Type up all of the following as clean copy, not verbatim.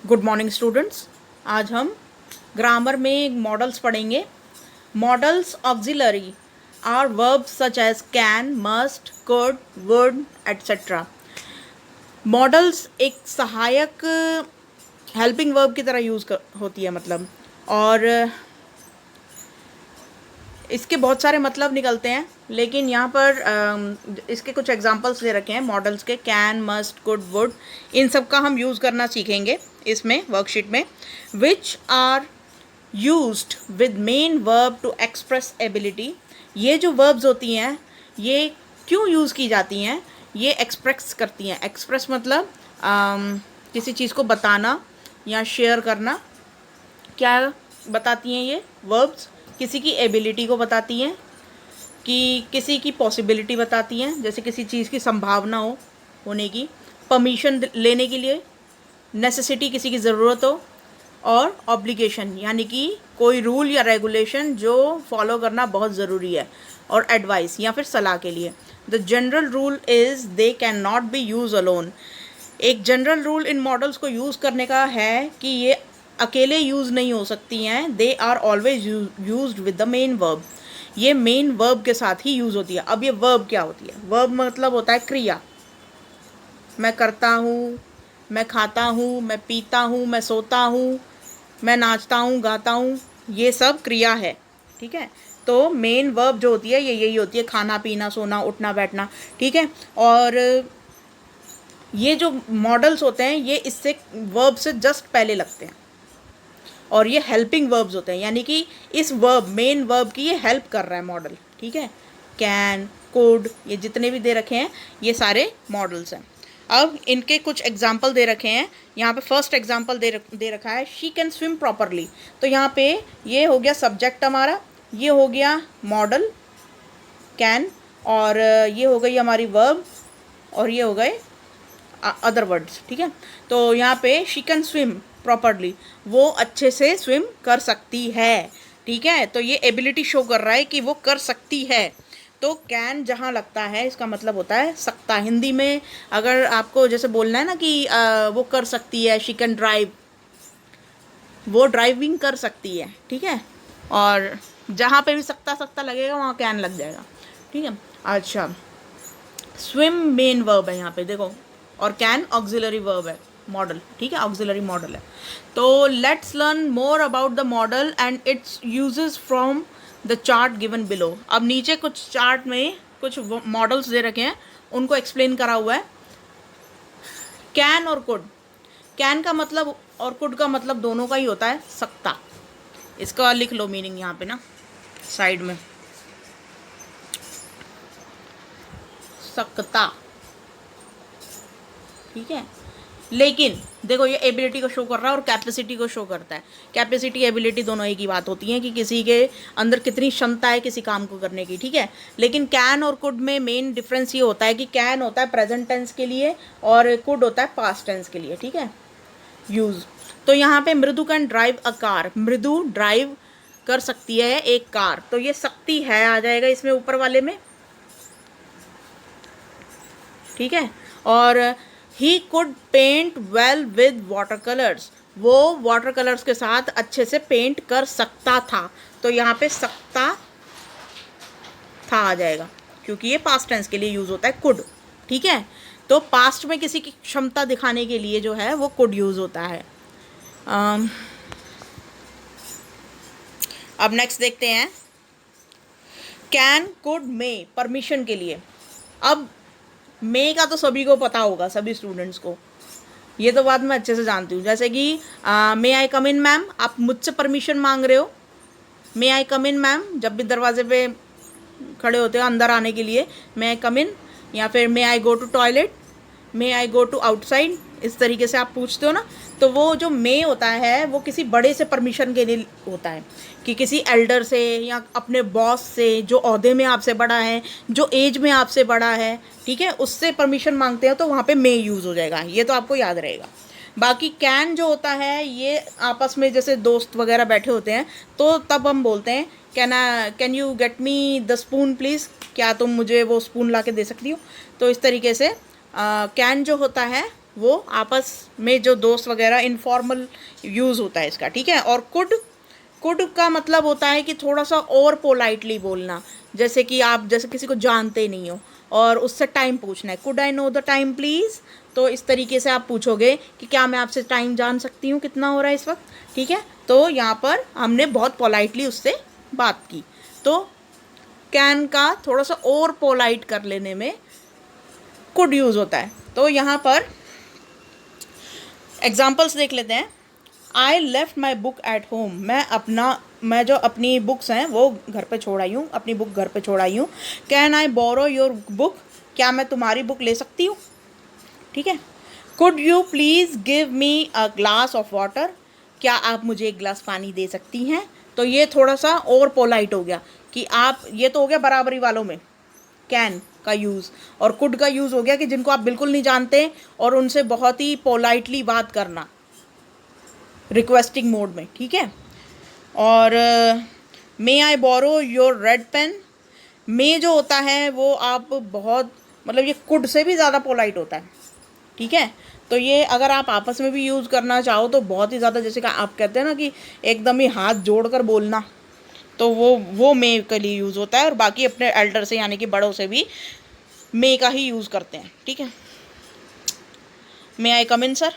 Good morning students. आज हम grammar में मॉडल्स पढ़ेंगे। Modals auxiliary are verbs such as can, must, could, would etcetera. Modals एक सहायक हेल्पिंग वर्ब की तरह यूज़ होती है मतलब, और इसके बहुत सारे मतलब निकलते हैं, लेकिन यहाँ पर इसके कुछ एग्जांपल्स दे रखे हैं मॉडल्स के। कैन, मस्ट, कुड, वुड, इन सब का हम यूज़ करना सीखेंगे इसमें वर्कशीट में। Which are used with main verb to express ability. ये जो वर्ब्स होती हैं ये क्यों यूज़ की जाती हैं? ये एक्सप्रेस करती हैं। एक्सप्रेस मतलब किसी चीज़ को बताना या शेयर करना। क्या बताती हैं ये वर्ब्स? किसी की एबिलिटी को बताती हैं, कि किसी की पॉसिबिलिटी बताती हैं, जैसे किसी चीज़ की संभावना होने की, परमिशन लेने के लिए, नेसेसिटी किसी की ज़रूरत हो, और ऑब्लिगेशन यानी कि कोई रूल या रेगुलेशन जो फॉलो करना बहुत ज़रूरी है, और एडवाइस या फिर सलाह के लिए। The general rule is they can not be use alone. एक जनरल रूल इन मॉडल्स को यूज़ करने का है कि ये अकेले यूज़ नहीं हो सकती हैं। They are always used with the main verb. ये मेन वर्ब के साथ ही यूज़ होती है। अब ये वर्ब क्या होती है? वर्ब मतलब होता है क्रिया। मैं करता हूँ, मैं खाता हूँ, मैं पीता हूँ, मैं सोता हूँ, मैं नाचता हूँ, गाता हूँ, ये सब क्रिया है। ठीक है, तो मेन वर्ब जो होती है ये यही होती है, खाना पीना, सोना, उठना, बैठना। ठीक है, और ये जो मॉडल्स होते हैं ये इससे वर्ब से जस्ट पहले लगते हैं, और ये हेल्पिंग वर्ब्स होते हैं, यानी कि इस वर्ब, मेन वर्ब की ये हेल्प कर रहा है मॉडल। ठीक है, कैन, कुड, ये जितने भी दे रखे हैं ये सारे मॉडल्स हैं। अब इनके कुछ एग्जाम्पल दे रखे हैं। यहाँ पे फर्स्ट एग्जाम्पल दे रखा है, शी कैन स्विम प्रॉपरली। तो यहाँ पे ये हो गया सब्जेक्ट हमारा, ये हो गया मॉडल कैन, और ये हो गई हमारी वर्ब, और ये हो गए अदर वर्ड्स। ठीक है, तो यहाँ पे शी कैन स्विम प्रॉपरली, वो अच्छे से स्विम कर सकती है। ठीक है, तो ये एबिलिटी शो कर रहा है कि वो कर सकती है। तो कैन जहाँ लगता है इसका मतलब होता है सकता। हिंदी में अगर आपको जैसे बोलना है ना कि वो कर सकती है, शी कैन ड्राइव, वो ड्राइविंग कर सकती है। ठीक है, और जहाँ पे भी सकता सकता लगेगा वहाँ कैन लग जाएगा। ठीक है, अच्छा, स्विम मेन वर्ब है यहाँ पे देखो, और कैन ऑक्सिलरी वर्ब है, मॉडल। ठीक है, ऑक्सिलरी मॉडल है। तो let's learn more about the model and it's uses from the chart given below. अब नीचे कुछ चार्ट में कुछ मॉडल्स दे रखे हैं, उनको एक्सप्लेन करा हुआ है। कैन और कुड, कैन का मतलब और कुड का मतलब दोनों का ही होता है सकता। इसका लिख लो मीनिंग यहाँ पे ना साइड में, सकता। ठीक है, लेकिन देखो ये एबिलिटी को शो कर रहा है और कैपेसिटी को शो करता है। कैपेसिटी एबिलिटी दोनों एक ही बात होती है कि किसी के अंदर कितनी क्षमता है किसी काम को करने की। ठीक है, लेकिन कैन और कुड में मेन डिफरेंस ये होता है कि कैन होता है प्रेजेंट टेंस के लिए और कुड होता है पास्ट टेंस के लिए। ठीक है, यूज। तो यहाँ पे मृदु कैन ड्राइव अ कार, मृदु ड्राइव कर सकती है एक कार, तो ये सकती है आ जाएगा इसमें ऊपर वाले में। ठीक है, और he could paint well with water colours, वो वाटर कलर्स के साथ अच्छे से पेंट कर सकता था। तो यहाँ पे सकता था आ जाएगा, क्योंकि ये पास्ट टेंस के लिए यूज होता है कुड। ठीक है, तो पास्ट में किसी की क्षमता दिखाने के लिए जो है वो कुड यूज होता है। अब नेक्स्ट देखते हैं, कैन, कुड, मे, परमिशन के लिए। अब मे का तो सभी को पता होगा, सभी स्टूडेंट्स को, ये तो बात मैं अच्छे से जानती हूँ। जैसे कि मे आई कम इन मैम, आप मुझसे परमिशन मांग रहे हो, मे आई कम इन मैम, जब भी दरवाजे पे खड़े होते हो अंदर आने के लिए, मे आई कम इन, या फिर may I go to toilet, may I go to outside, इस तरीके से आप पूछते हो ना। तो वो जो मे होता है वो किसी बड़े से परमिशन के लिए होता है, कि किसी एल्डर से या अपने बॉस से जो ओहदे में आपसे बड़ा है, जो एज में आपसे बड़ा है, ठीक है, उससे परमिशन मांगते हैं तो वहाँ पे मे यूज़ हो जाएगा। ये तो आपको याद रहेगा। बाकी कैन जो होता है ये आपस में जैसे दोस्त वगैरह बैठे होते हैं तो तब हम बोलते हैं can you get me the spoon please, क्या तुम मुझे वो स्पून ला के दे सकती हो। तो इस तरीके से कैन जो होता है वो आपस में जो दोस्त वगैरह इनफॉर्मल यूज़ होता है इसका, ठीक है। और कुड का मतलब होता है कि थोड़ा सा और पोलाइटली बोलना, जैसे कि आप जैसे किसी को जानते नहीं हो और उससे टाइम पूछना है, could I know the time please. तो इस तरीके से आप पूछोगे कि क्या मैं आपसे टाइम जान सकती हूँ कितना हो रहा है इस वक्त, ठीक है। तो यहाँ पर हमने बहुत पोलाइटली उससे बात की। तो कैन का थोड़ा सा और पोलाइट कर लेने में कुड यूज़ होता है। तो यहाँ पर एग्जाम्पल्स देख लेते हैं। I left my book at home, मैं जो अपनी बुक्स हैं वो घर पे छोड़ आई हूँ, अपनी बुक घर पे छोड़ आई हूँ। Can I borrow your book, क्या मैं तुम्हारी बुक ले सकती हूँ, ठीक है। Could you please give me a glass of water, क्या आप मुझे एक गिलास पानी दे सकती हैं। तो ये थोड़ा सा और पोलाइट हो गया कि आप, ये तो हो गया बराबरी वालों में कैन का यूज़, और कुड का यूज़ हो गया कि जिनको आप बिल्कुल नहीं जानते और उनसे बहुत ही पोलाइटली बात करना रिक्वेस्टिंग मोड में, ठीक है। और मे आई बोरो योर रेड पेन, मे जो होता है वो आप बहुत, मतलब ये कुड से भी ज़्यादा पोलाइट होता है, ठीक है। तो ये अगर आप आपस में भी यूज़ करना चाहो तो बहुत ही ज़्यादा, जैसे कि आप कहते हैं ना कि एकदम ही हाथ जोड़ कर बोलना, तो वो मे के लिए यूज़ होता है। और बाकी अपने एल्डर से यानी कि बड़ों से भी मे का ही यूज़ करते हैं, ठीक है। मे आई कम इन सर,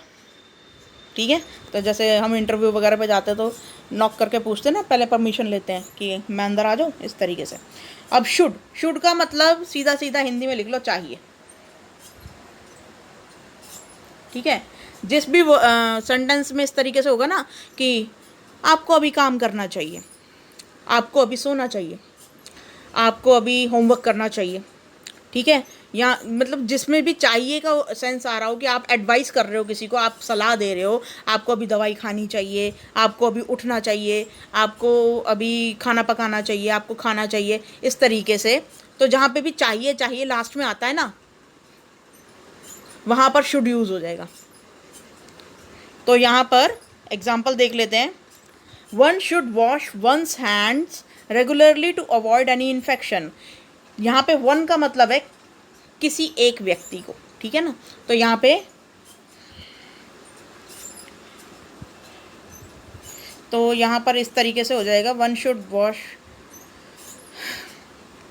ठीक है। तो जैसे हम इंटरव्यू वगैरह पे जाते हैं तो नॉक करके पूछते हैं ना, पहले परमिशन लेते हैं कि मैं अंदर आ जाऊँ, इस तरीके से। अब शुड का मतलब सीधा सीधा हिंदी में लिख लो चाहिए, ठीक है। जिस भी सेंटेंस में इस तरीके से होगा ना कि आपको अभी काम करना चाहिए, आपको अभी सोना चाहिए, आपको अभी होमवर्क करना चाहिए, ठीक है। या मतलब जिसमें भी चाहिए का सेंस आ रहा हो कि आप एडवाइस कर रहे हो किसी को, आप सलाह दे रहे हो, आपको अभी दवाई खानी चाहिए, आपको अभी उठना चाहिए, आपको अभी खाना पकाना चाहिए, आपको खाना चाहिए, इस तरीके से। तो जहाँ पे भी चाहिए चाहिए लास्ट में आता है ना, वहाँ पर शुड यूज़ हो जाएगा। तो यहाँ पर एग्जाम्पल देख लेते हैं। One should wash one's hands regularly to avoid any infection. यहाँ पे वन का मतलब है किसी एक व्यक्ति को, ठीक है ना। तो यहाँ पे इस तरीके से हो जाएगा वन शुड वॉश।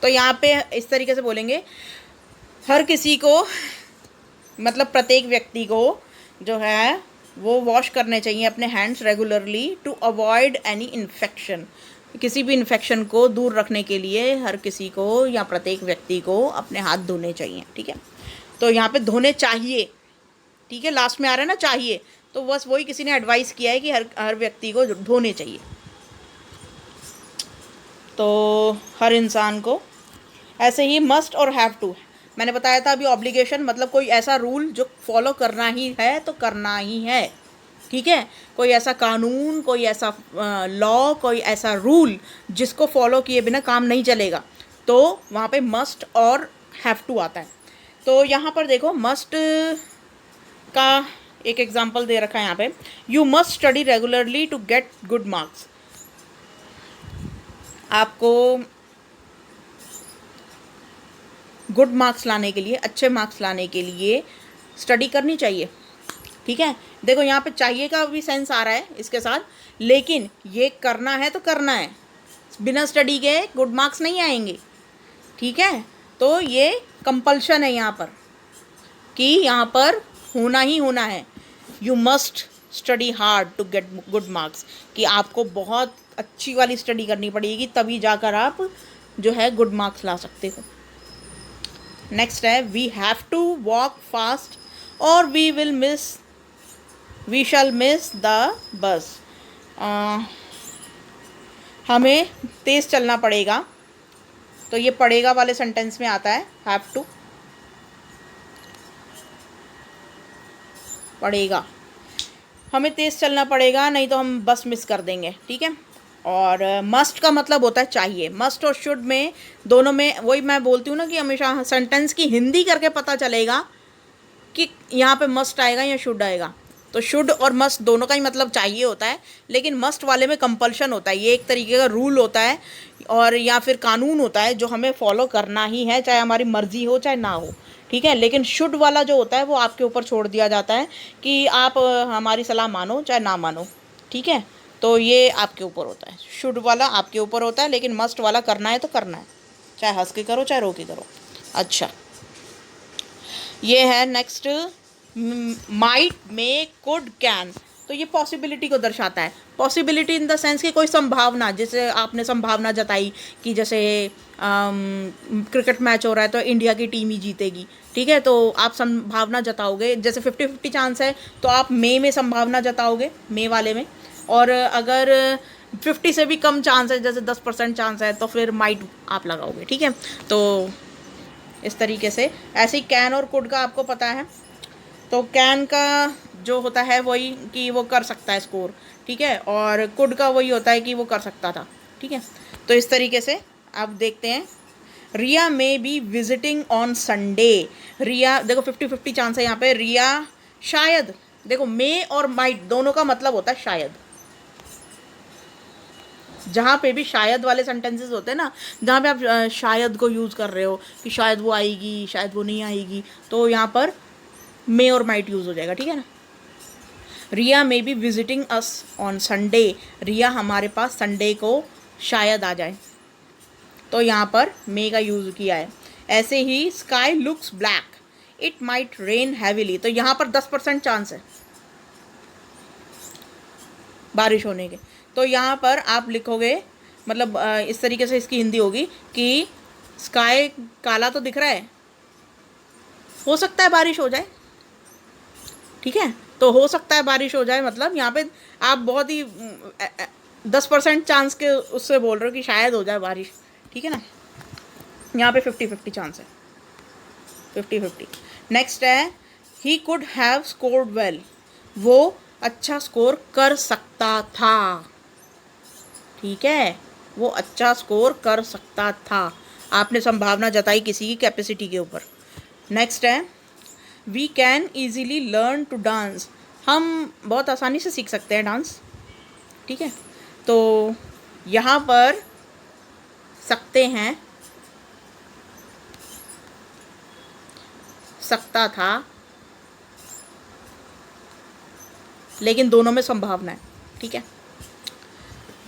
तो यहाँ पे इस तरीके से बोलेंगे हर किसी को, मतलब प्रत्येक व्यक्ति को जो है वो वॉश करने चाहिए अपने hands regularly to avoid any infection. किसी भी इन्फेक्शन को दूर रखने के लिए हर किसी को या प्रत्येक व्यक्ति को अपने हाथ धोने चाहिए, ठीक है। तो यहाँ पे धोने चाहिए, ठीक है, लास्ट में आ रहा है ना चाहिए, तो बस वही किसी ने एडवाइस किया है कि हर व्यक्ति को धोने चाहिए। तो हर इंसान को। ऐसे ही मस्ट और हैव टू, मैंने बताया था अभी ऑब्लिगेशन मतलब कोई ऐसा रूल जो फॉलो करना ही है तो करना ही है, ठीक है। कोई ऐसा कानून, कोई ऐसा लॉ, कोई ऐसा रूल जिसको फॉलो किए बिना काम नहीं चलेगा, तो वहाँ पे मस्ट और हैव टू आता है। तो यहाँ पर देखो मस्ट का एक एग्जांपल दे रखा है यहाँ पे, you must study regularly to get good marks. आपको गुड मार्क्स लाने के लिए, अच्छे मार्क्स लाने के लिए स्टडी करनी चाहिए, ठीक है। देखो यहाँ पे चाहिए का भी सेंस आ रहा है इसके साथ, लेकिन ये करना है तो करना है, बिना स्टडी के गुड मार्क्स नहीं आएंगे, ठीक है। तो ये कंपल्शन है यहाँ पर कि यहाँ पर होना ही होना है, you must study hard to get good marks, कि आपको बहुत अच्छी वाली स्टडी करनी पड़ेगी तभी जाकर आप जो है गुड मार्क्स ला सकते हो। नेक्स्ट है we have to walk fast और we shall miss the bus. हमें तेज़ चलना पड़ेगा, तो ये पड़ेगा वाले सेंटेंस में आता है हैव टू, पड़ेगा, हमें तेज़ चलना पड़ेगा नहीं तो हम बस मिस कर देंगे, ठीक है। और मस्ट का मतलब होता है चाहिए। मस्ट और शुड में दोनों में वही मैं बोलती हूँ ना कि हमेशा सेंटेंस की हिंदी करके पता चलेगा कि यहाँ पे मस्ट आएगा या शुड आएगा। तो शुड और मस्ट दोनों का ही मतलब चाहिए होता है, लेकिन मस्ट वाले में कंपल्शन होता है, ये एक तरीके का रूल होता है, और या फिर कानून होता है जो हमें फॉलो करना ही है, चाहे हमारी मर्जी हो चाहे ना हो, ठीक है। लेकिन शुड वाला जो होता है वो आपके ऊपर छोड़ दिया जाता है कि आप हमारी सलाह मानो चाहे ना मानो, ठीक है। तो ये आपके ऊपर होता है, शुड वाला आपके ऊपर होता है, लेकिन मस्ट वाला करना है तो करना है, चाहे हंस के करो चाहे रो के करो। अच्छा, ये है next, might, may, could, can. तो ये पॉसिबिलिटी को दर्शाता है। पॉसिबिलिटी इन द सेंस कि कोई संभावना, जैसे आपने संभावना जताई कि जैसे क्रिकेट मैच हो रहा है तो इंडिया की टीम ही जीतेगी, ठीक है। तो आप संभावना जताओगे, जैसे 50-50 चांस है तो आप मे में संभावना जताओगे, मे वाले में। और अगर 50 से भी कम चांस है, जैसे 10% चांस है, तो फिर माइट आप लगाओगे, ठीक है। तो इस तरीके से ऐसे ही कैन और कुड का आपको पता है। तो कैन का जो होता है वही कि वो कर सकता है स्कोर, ठीक है, और कुड का वही होता है कि वो कर सकता था, ठीक है। तो इस तरीके से आप देखते हैं। Riya may be visiting on Sunday. Riya, देखो 50-50 चांस है यहाँ पे। रिया शायद, देखो मे और माइट दोनों का मतलब होता है शायद। जहाँ पे भी शायद वाले सेंटेंसेस होते हैं ना, जहाँ पे आप शायद को यूज़ कर रहे हो कि शायद वो आएगी शायद वो नहीं आएगी, तो यहाँ पर मे और माइट यूज़ हो जाएगा, ठीक है ना। Riya may be visiting us on Sunday. Riya हमारे पास संडे को शायद आ जाए, तो यहाँ पर मे का यूज़ किया है। ऐसे ही sky looks black, it might rain heavily. तो यहाँ पर 10% चांस है बारिश होने के। तो यहाँ पर आप लिखोगे, मतलब इस तरीके से इसकी हिंदी होगी कि स्काई काला तो दिख रहा है, हो सकता है बारिश हो जाए, ठीक है। तो हो सकता है बारिश हो जाए, मतलब यहाँ पे आप बहुत ही 10% चांस के उससे बोल रहे हो कि शायद हो जाए बारिश, ठीक है ना। यहाँ पे 50-50 चांस है, 50-50। नेक्स्ट है, he could have scored well. वो अच्छा स्कोर कर सकता था, ठीक है, वो अच्छा स्कोर कर सकता था। आपने संभावना जताई किसी की कैपेसिटी के ऊपर। नेक्स्ट है, we can easily learn to dance. हम बहुत आसानी से सीख सकते हैं डांस, ठीक है। तो यहाँ पर सकते हैं, सकता था, लेकिन दोनों में संभावना है, ठीक है।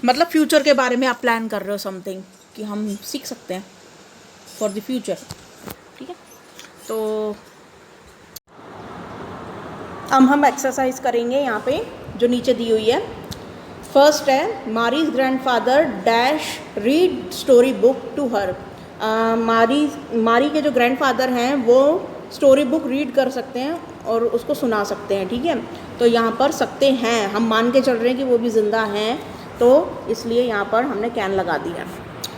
मतलब फ्यूचर के बारे में आप प्लान कर रहे हो समथिंग कि हम सीख सकते हैं फॉर द फ्यूचर, ठीक है। तो अब हम एक्सरसाइज करेंगे यहाँ पे जो नीचे दी हुई है। फर्स्ट है, Mary's grandfather dash read story book to her. Mary के जो ग्रैंडफादर हैं वो स्टोरी बुक रीड कर सकते हैं और उसको सुना सकते हैं, ठीक है। तो यहाँ पर सकते हैं, हम मान के चल रहे हैं कि वो भी ज़िंदा हैं, तो इसलिए यहाँ पर हमने कैन लगा दिया,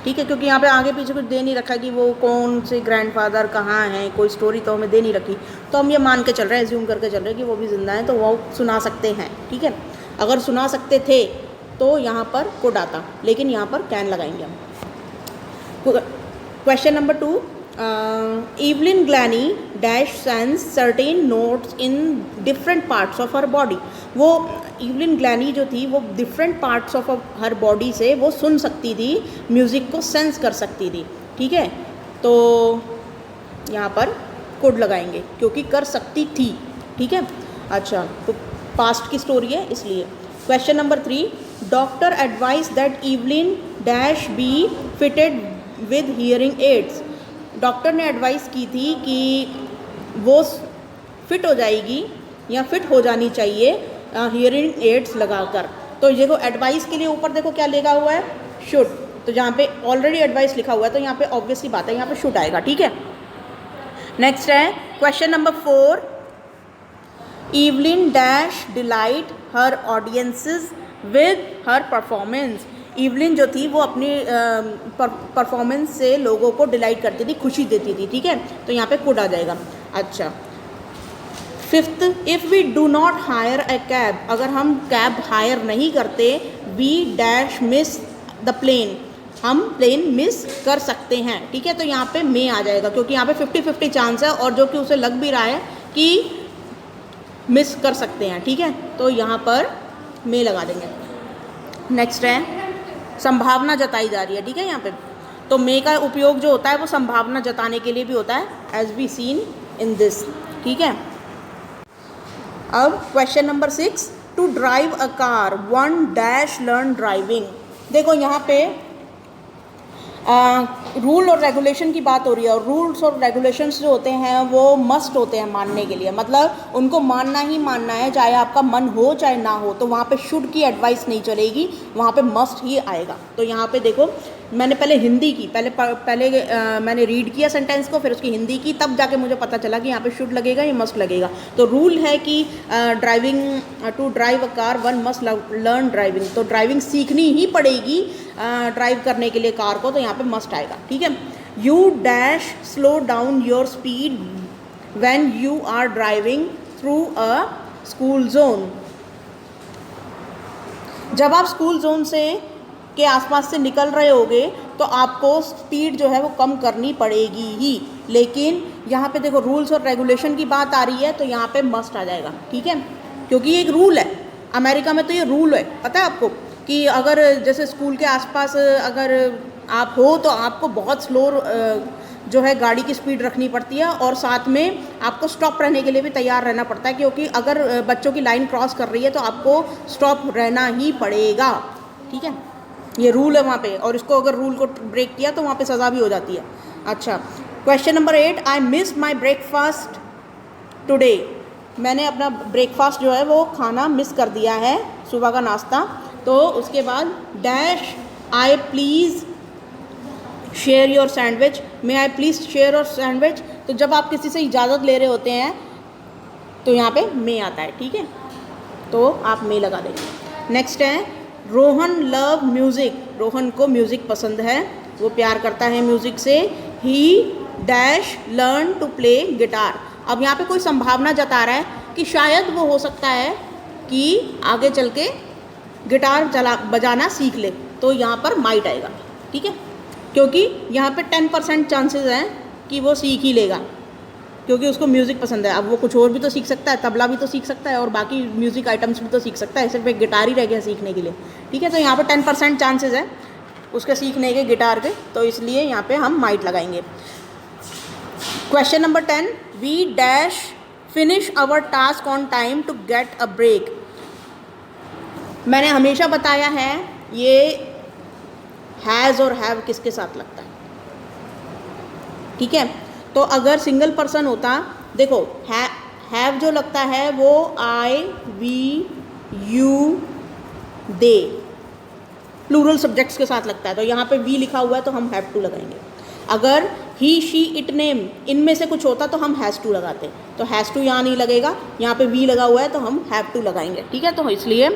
ठीक है। क्योंकि यहाँ पे आगे पीछे कुछ दे नहीं रखा कि वो कौन से ग्रैंडफादर कहाँ हैं, कोई स्टोरी तो हमें दे नहीं रखी, तो हम ये मान के चल रहे हैं, एज्यूम करके चल रहे हैं कि वो भी ज़िंदा हैं, तो वो सुना सकते हैं, ठीक है। अगर सुना सकते थे तो यहाँ पर कुड आता, लेकिन यहाँ पर कैन लगाएंगे हम। Question number 2, Evelyn Glanny dash sends certain notes in different parts of her body। वो Evelyn Glanny जो थी वो different parts of her body से वो सुन सकती थी, म्यूज़िक को सेंस कर सकती थी, ठीक है। तो यहाँ पर कुड लगाएंगे क्योंकि कर सकती थी, ठीक है। अच्छा, तो पास्ट की स्टोरी है इसलिए। Question number 3, doctor advice that Evelyn dash B fitted with hearing aids. Doctor ने एडवाइस की थी कि वो फिट हो जाएगी या फिट हो जानी चाहिए हियरिंग एड्स लगाकर। तो देखो एडवाइस के लिए ऊपर देखो क्या लिखा हुआ है, शुड। तो जहाँ पे ऑलरेडी एडवाइस लिखा हुआ है तो यहाँ पे ऑब्वियसली बात है, यहाँ पे शुड आएगा, ठीक है। नेक्स्ट है question number 4, Evelyn dash delight her audiences with her performance. Evelyn जो थी वो अपनी परफॉर्मेंस से लोगों को डिलाइट करती थी, खुशी देती थी, ठीक है। तो यहाँ पे कुड आ जाएगा। अच्छा, 5th, if we do not hire a cab. अगर हम कैब हायर नहीं करते, we dash miss the plane. हम प्लेन मिस कर सकते हैं, ठीक है। तो यहाँ पे मे आ जाएगा क्योंकि यहाँ पे 50-50 चांस है और जो कि उसे लग भी रहा है कि मिस कर सकते हैं, ठीक है। तो यहाँ पर मे लगा देंगे। नेक्स्ट है संभावना जताई जा रही है, ठीक है। यहाँ पे तो मे का उपयोग जो होता है वो संभावना जताने के लिए भी होता है, as be seen in this, ठीक है। अब question number 6, to drive a car one dash learn driving. देखो यहाँ पे रूल और रेगुलेशन की बात हो रही है, और रूल्स और रेगुलेशंस जो होते हैं वो मस्ट होते हैं मानने के लिए, मतलब उनको मानना ही मानना है, चाहे आपका मन हो चाहे ना हो। तो वहाँ पे शुड की एडवाइस नहीं चलेगी, वहाँ पे मस्ट ही आएगा। तो यहाँ पे देखो मैंने पहले हिंदी की, पहले मैंने रीड किया सेंटेंस को, फिर उसकी हिंदी की, तब जाके मुझे पता चला कि यहाँ पे शुड लगेगा या मस्ट लगेगा। तो रूल है कि to drive a car one must learn driving, तो ड्राइविंग सीखनी ही पड़ेगी ड्राइव करने के लिए कार को, तो यहाँ पे मस्ट आएगा, ठीक है। You dash slow down your speed when you are driving through a school zone. जब आप स्कूल जोन से के आसपास से निकल रहे होगे तो आपको स्पीड जो है वो कम करनी पड़ेगी ही, लेकिन यहाँ पे देखो रूल्स और रेगुलेशन की बात आ रही है तो यहाँ पे मस्ट आ जाएगा, ठीक है, क्योंकि ये एक रूल है। अमेरिका में तो ये रूल है, पता है आपको, कि अगर जैसे स्कूल के आसपास अगर आप हो तो आपको बहुत स्लो जो है गाड़ी की स्पीड रखनी पड़ती है, और साथ में आपको स्टॉप रहने के लिए भी तैयार रहना पड़ता है, क्योंकि अगर बच्चों की लाइन क्रॉस कर रही है तो आपको स्टॉप रहना ही पड़ेगा, ठीक है। ये रूल है वहाँ पे, और इसको अगर रूल को ब्रेक किया तो वहाँ पे सज़ा भी हो जाती है। अच्छा, question number 8, I missed my breakfast today. मैंने अपना ब्रेकफास्ट जो है वो खाना मिस कर दिया है, सुबह का नाश्ता। तो उसके बाद dash I please share your sandwich, may I please share your sandwich. तो जब आप किसी से इजाज़त ले रहे होते हैं तो यहाँ पे मे आता है, ठीक है, तो आप मे लगा देंगे। नेक्स्ट है रोहन लव म्यूज़िक, रोहन को म्यूज़िक पसंद है, वो प्यार करता है म्यूज़िक से। He dash learn to play guitar. अब यहाँ पे कोई संभावना जता रहा है कि शायद वो हो सकता है कि आगे चल के गिटार बजाना सीख ले, तो यहाँ पर माइट आएगा, ठीक है, क्योंकि यहाँ पे 10% चांसेस हैं कि वो सीख ही लेगा, क्योंकि उसको म्यूज़िक पसंद है। अब वो कुछ और भी तो सीख सकता है, तबला भी तो सीख सकता है और बाकी म्यूज़िक आइटम्स भी तो सीख सकता है, सिर्फ एक गिटार ही रह गया सीखने के लिए, ठीक है। तो यहाँ पर 10% चांसेस है उसके सीखने के गिटार के, तो इसलिए यहाँ पे हम माइट लगाएंगे। Question number 10, we dash finish our task on time to get a break. मैंने हमेशा बताया है ये हैज़ और हैव किसके साथ लगता है, ठीक है। तो अगर सिंगल पर्सन होता, देखो हैव जो लगता है वो I we you they plural subjects के साथ लगता है, तो यहाँ पे वी लिखा हुआ है तो हम हैव टू लगाएंगे। अगर ही शी इट नेम इनमें से कुछ होता तो हम हैज़ टू लगाते, तो हैज़ टू यहाँ नहीं लगेगा, यहाँ पे वी लगा हुआ है तो हम हैव टू लगाएंगे, ठीक है। तो इसलिए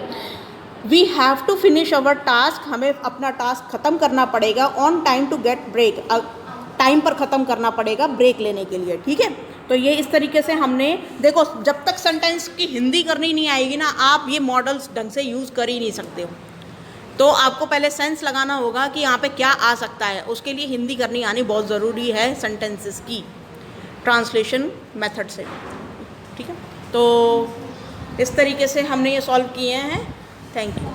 we have to finish our task, हमें अपना टास्क ख़त्म करना पड़ेगा on time to get break, time पर ख़त्म करना पड़ेगा ब्रेक लेने के लिए, ठीक है। तो ये इस तरीके से हमने, देखो जब तक सेंटेंस की हिंदी करनी नहीं आएगी ना, आप ये मॉडल्स ढंग से यूज़ कर ही नहीं सकते हो। तो आपको पहले सेंस लगाना होगा कि यहाँ पे क्या आ सकता है, उसके लिए हिंदी करनी आनी बहुत ज़रूरी है सेंटेंसेस की ट्रांसलेशन मेथड से, ठीक है। तो इस तरीके से हमने ये सॉल्व किए हैं। Thank you.